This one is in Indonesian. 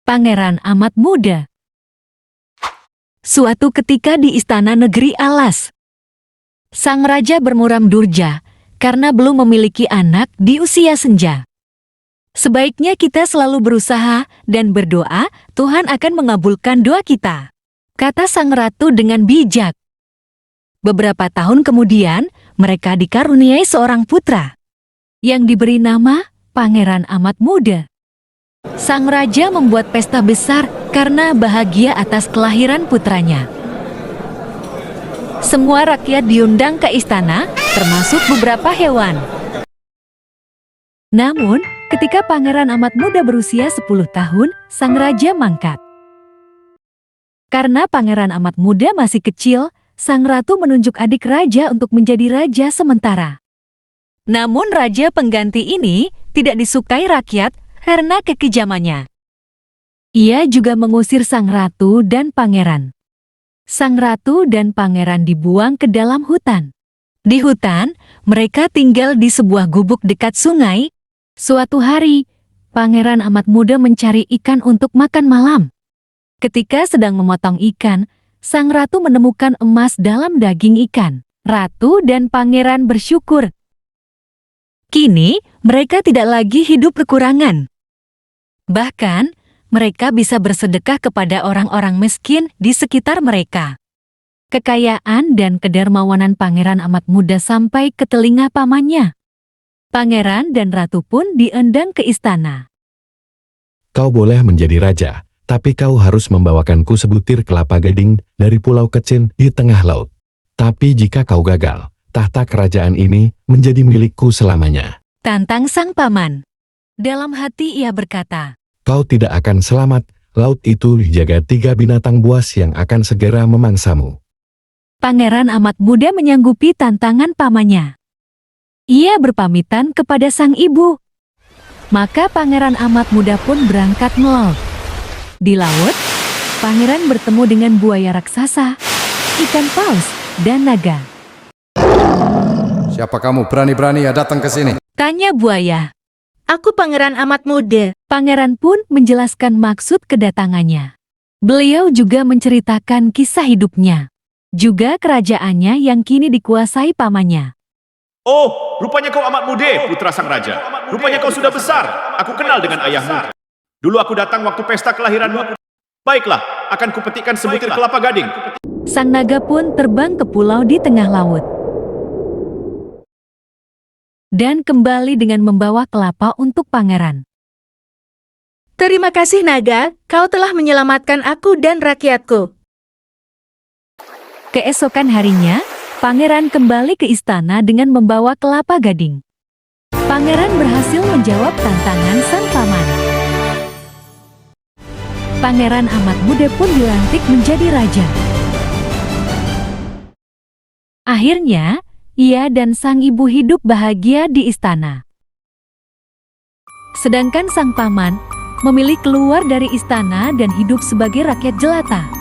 Pangeran amat muda. Suatu ketika di istana negeri Alas, sang raja bermuram durja karena belum memiliki anak di usia senja. Sebaiknya kita selalu berusaha dan berdoa, Tuhan akan mengabulkan doa kita, kata sang ratu dengan bijak. Beberapa tahun kemudian, mereka dikaruniai seorang putra yang diberi nama Pangeran Amat Muda. Sang raja membuat pesta besar karena bahagia atas kelahiran putranya. Semua rakyat diundang ke istana, termasuk beberapa hewan. Namun, ketika Pangeran Amat Muda berusia 10 tahun, sang raja mangkat. Karena Pangeran Amat Muda masih kecil, sang ratu menunjuk adik raja untuk menjadi raja sementara. Namun raja pengganti ini tidak disukai rakyat karena kekejamannya. Ia juga mengusir sang ratu dan pangeran. Sang ratu dan pangeran dibuang ke dalam hutan. Di hutan, mereka tinggal di sebuah gubuk dekat sungai. Suatu hari, Pangeran Amat Muda mencari ikan untuk makan malam. Ketika sedang memotong ikan, sang ratu menemukan emas dalam daging ikan. Ratu dan pangeran bersyukur. Kini, mereka tidak lagi hidup kekurangan. Bahkan, mereka bisa bersedekah kepada orang-orang miskin di sekitar mereka. Kekayaan dan kedermawanan Pangeran Amat Muda sampai ke telinga pamannya. Pangeran dan ratu pun diundang ke istana. Kau boleh menjadi raja, tapi kau harus membawakanku sebutir kelapa gading dari pulau kecil di tengah laut. Tapi jika kau gagal, tahta kerajaan ini menjadi milikku selamanya. Tantang sang paman. Dalam hati ia berkata, Kau tidak akan selamat, laut itu dijaga 3 binatang buas yang akan segera memangsamu. Pangeran Amat Muda menyanggupi tantangan pamannya. Ia berpamitan kepada sang ibu. Maka Pangeran Amat Muda pun berangkat melaut. Di laut, pangeran bertemu dengan buaya raksasa, ikan paus, dan naga. Siapa kamu berani-berani ya datang ke sini? Tanya buaya. Aku Pangeran Amat Muda. Pangeran pun menjelaskan maksud kedatangannya. Beliau juga menceritakan kisah hidupnya, juga kerajaannya yang kini dikuasai pamannya. Oh, rupanya kau amat muda, putra sang raja. Rupanya kau sudah besar. Aku kenal dengan ayahmu. Dulu aku datang waktu pesta kelahiranmu. Baiklah, akan kupetikkan sebutir kelapa gading. Sang naga pun terbang ke pulau di tengah laut. Dan kembali dengan membawa kelapa untuk pangeran. Terima kasih naga, kau telah menyelamatkan aku dan rakyatku. Keesokan harinya, pangeran kembali ke istana dengan membawa kelapa gading. Pangeran berhasil menjawab tantangan sang paman. Pangeran Amat Muda pun dilantik menjadi raja. Akhirnya, ia dan sang ibu hidup bahagia di istana. Sedangkan sang paman memilih keluar dari istana dan hidup sebagai rakyat jelata.